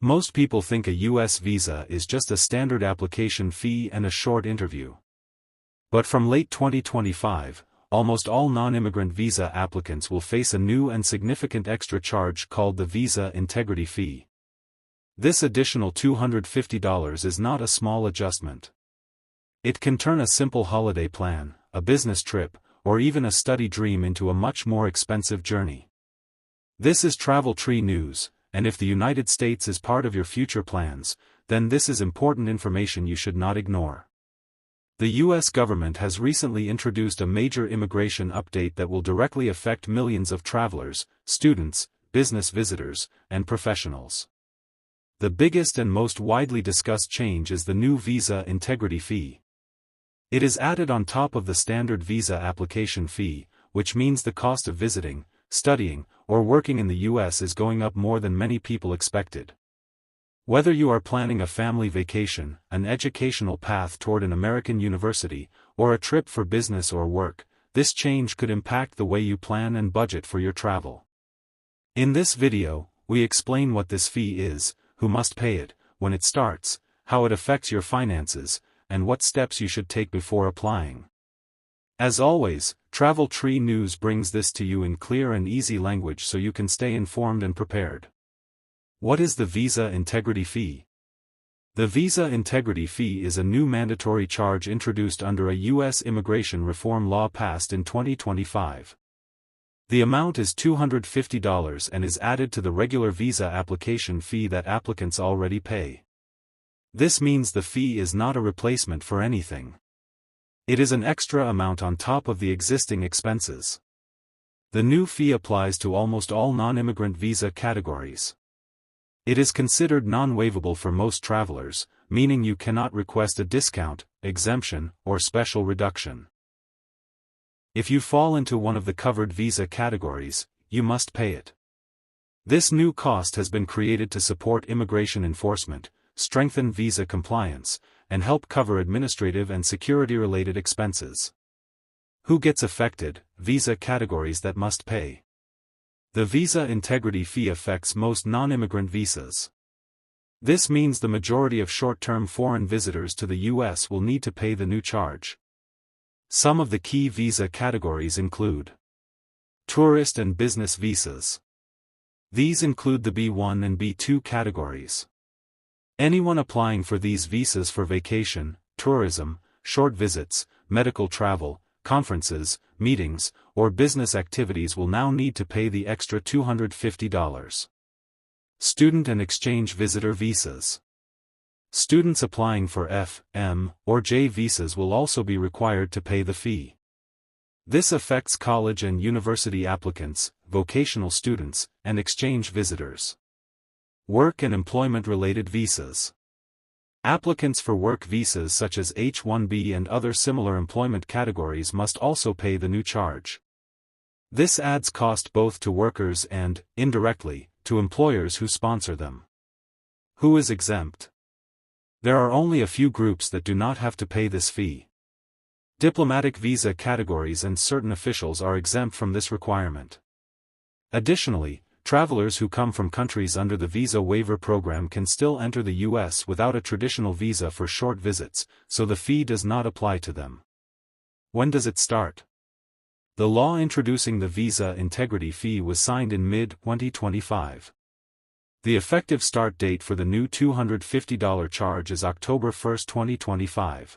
Most people think a U.S. visa is just a standard application fee and a short interview. But from late 2025, almost all non-immigrant visa applicants will face a new and significant extra charge called the Visa Integrity Fee. This additional $250 is not a small adjustment. It can turn a simple holiday plan, a business trip, or even a study dream into a much more expensive journey. This is Travel Tree News, and if the United States is part of your future plans, then this is important information you should not ignore. The U.S. government has recently introduced a major immigration update that will directly affect millions of travelers, students, business visitors, and professionals. The biggest and most widely discussed change is the new Visa Integrity Fee. It is added on top of the standard visa application fee, which means the cost of visiting, studying, or working in the U.S. is going up more than many people expected. Whether you are planning a family vacation, an educational path toward an American university, or a trip for business or work, this change could impact the way you plan and budget for your travel. In this video, we explain what this fee is, who must pay it, when it starts, how it affects your finances, and what steps you should take before applying. As always, Travel Tree News brings this to you in clear and easy language so you can stay informed and prepared. What is the Visa Integrity Fee? The Visa Integrity Fee is a new mandatory charge introduced under a U.S. immigration reform law passed in 2025. The amount is $250 and is added to the regular visa application fee that applicants already pay. This means the fee is not a replacement for anything. It is an extra amount on top of the existing expenses. The new fee applies to almost all non-immigrant visa categories. It is considered non-waivable for most travelers, meaning you cannot request a discount, exemption, or special reduction. If you fall into one of the covered visa categories, you must pay it. This new cost has been created to support immigration enforcement, strengthen visa compliance, and help cover administrative and security-related expenses. Who gets affected? Visa categories that must pay. The Visa Integrity Fee affects most non-immigrant visas. This means the majority of short-term foreign visitors to the U.S. will need to pay the new charge. Some of the key visa categories include tourist and business visas. These include the B1 and B2 categories. Anyone applying for these visas for vacation, tourism, short visits, medical travel, conferences, meetings, or business activities will now need to pay the extra $250. Student and exchange visitor visas. Students applying for F, M, or J visas will also be required to pay the fee. This affects college and university applicants, vocational students, and exchange visitors. Work and employment-related visas. Applicants for work visas such as H-1B and other similar employment categories must also pay the new charge. This adds cost both to workers and, indirectly, to employers who sponsor them. Who is exempt? There are only a few groups that do not have to pay this fee. Diplomatic visa categories and certain officials are exempt from this requirement. Additionally, travelers who come from countries under the Visa Waiver Program can still enter the U.S. without a traditional visa for short visits, so the fee does not apply to them. When does it start? The law introducing the Visa Integrity Fee was signed in mid-2025. The effective start date for the new $250 charge is October 1, 2025.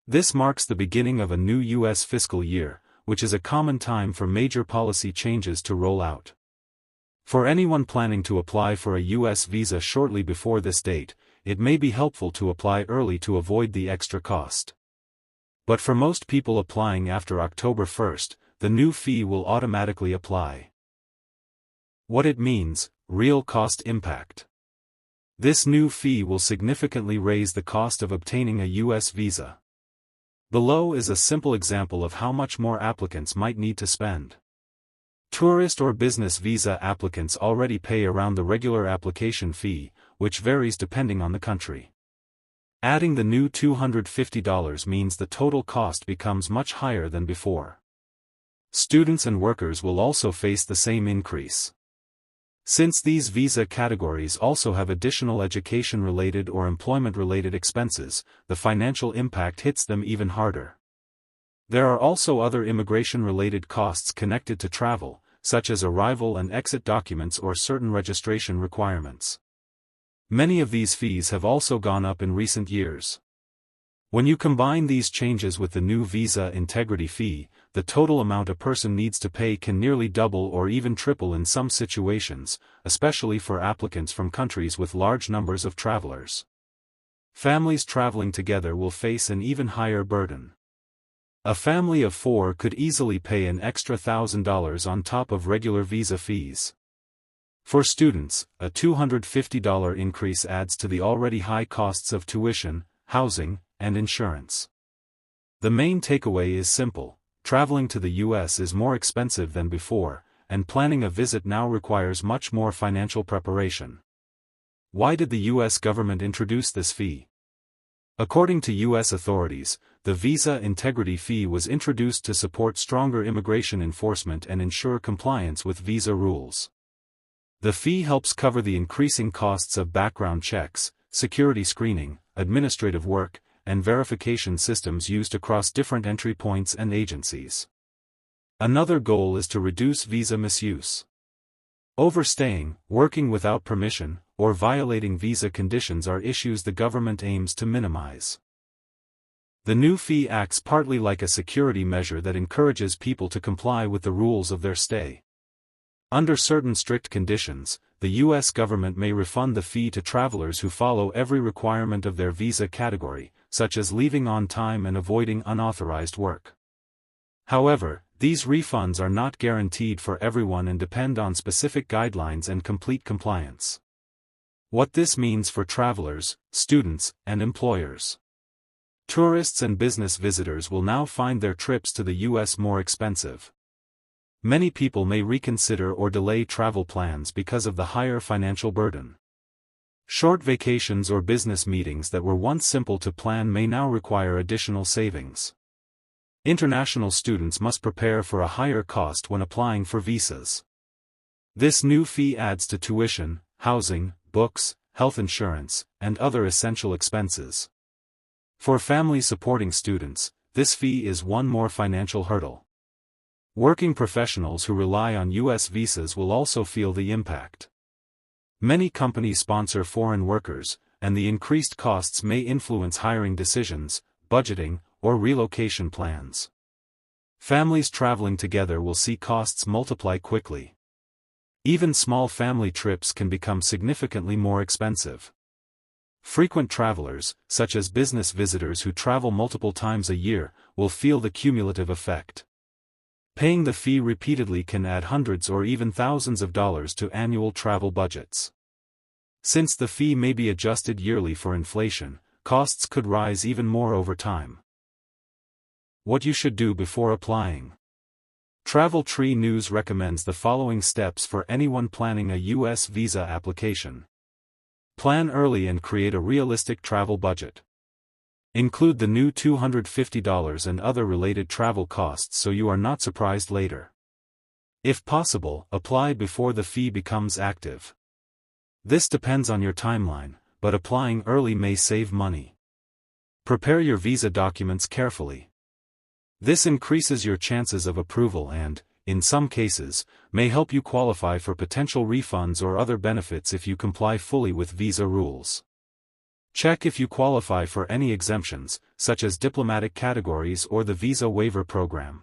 This marks the beginning of a new U.S. fiscal year, which is a common time for major policy changes to roll out. For anyone planning to apply for a U.S. visa shortly before this date, it may be helpful to apply early to avoid the extra cost. But for most people applying after October 1, the new fee will automatically apply. What it means: real cost impact. This new fee will significantly raise the cost of obtaining a U.S. visa. Below is a simple example of how much more applicants might need to spend. Tourist or business visa applicants already pay around the regular application fee, which varies depending on the country. Adding the new $250 means the total cost becomes much higher than before. Students and workers will also face the same increase. Since these visa categories also have additional education-related or employment-related expenses, the financial impact hits them even harder. There are also other immigration-related costs connected to travel, such as arrival and exit documents or certain registration requirements. Many of these fees have also gone up in recent years. When you combine these changes with the new visa integrity fee, the total amount a person needs to pay can nearly double or even triple in some situations, especially for applicants from countries with large numbers of travelers. Families traveling together will face an even higher burden. A family of 4 could easily pay an extra $1,000 on top of regular visa fees. For students, a $250 increase adds to the already high costs of tuition, housing, and insurance. The main takeaway is simple: traveling to the U.S. is more expensive than before, and planning a visit now requires much more financial preparation. Why did the U.S. government introduce this fee? According to U.S. authorities, the visa integrity fee was introduced to support stronger immigration enforcement and ensure compliance with visa rules. The fee helps cover the increasing costs of background checks, security screening, administrative work, and verification systems used across different entry points and agencies. Another goal is to reduce visa misuse. Overstaying, working without permission, or violating visa conditions are issues the government aims to minimize. The new fee acts partly like a security measure that encourages people to comply with the rules of their stay. Under certain strict conditions, the U.S. government may refund the fee to travelers who follow every requirement of their visa category, such as leaving on time and avoiding unauthorized work. However, these refunds are not guaranteed for everyone and depend on specific guidelines and complete compliance. What this means for travelers, students, and employers. Tourists and business visitors will now find their trips to the U.S. more expensive. Many people may reconsider or delay travel plans because of the higher financial burden. Short vacations or business meetings that were once simple to plan may now require additional savings. International students must prepare for a higher cost when applying for visas. This new fee adds to tuition, housing, books, health insurance, and other essential expenses. For families supporting students, this fee is one more financial hurdle. Working professionals who rely on U.S. visas will also feel the impact. Many companies sponsor foreign workers, and the increased costs may influence hiring decisions, budgeting, or relocation plans. Families traveling together will see costs multiply quickly. Even small family trips can become significantly more expensive. Frequent travelers, such as business visitors who travel multiple times a year, will feel the cumulative effect. Paying the fee repeatedly can add hundreds or even thousands of dollars to annual travel budgets. Since the fee may be adjusted yearly for inflation, costs could rise even more over time. What you should do before applying. TravelTree News recommends the following steps for anyone planning a U.S. visa application. Plan early and create a realistic travel budget. Include the new $250 and other related travel costs so you are not surprised later. If possible, apply before the fee becomes active. This depends on your timeline, but applying early may save money. Prepare your visa documents carefully. This increases your chances of approval and, in some cases, may help you qualify for potential refunds or other benefits if you comply fully with visa rules. Check if you qualify for any exemptions, such as diplomatic categories or the visa waiver program.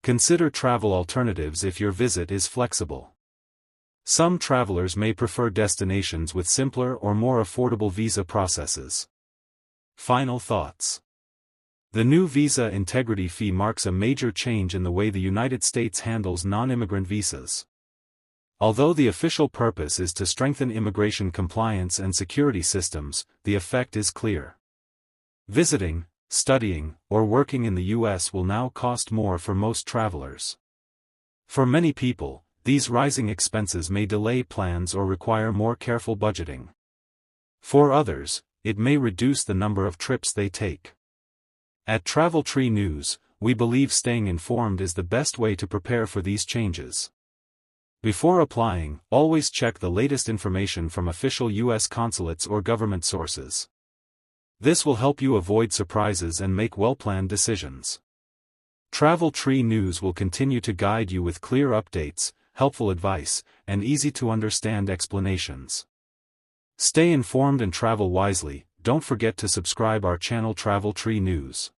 Consider travel alternatives if your visit is flexible. Some travelers may prefer destinations with simpler or more affordable visa processes. Final thoughts. The new visa integrity fee marks a major change in the way the United States handles non-immigrant visas. Although the official purpose is to strengthen immigration compliance and security systems, the effect is clear. Visiting, studying, or working in the U.S. will now cost more for most travelers. For many people, these rising expenses may delay plans or require more careful budgeting. For others, it may reduce the number of trips they take. At TravelTree News, we believe staying informed is the best way to prepare for these changes. Before applying, always check the latest information from official U.S. consulates or government sources. This will help you avoid surprises and make well-planned decisions. Travel Tree News will continue to guide you with clear updates, helpful advice, and easy-to-understand explanations. Stay informed and travel wisely. Don't forget to subscribe our channel Travel Tree News.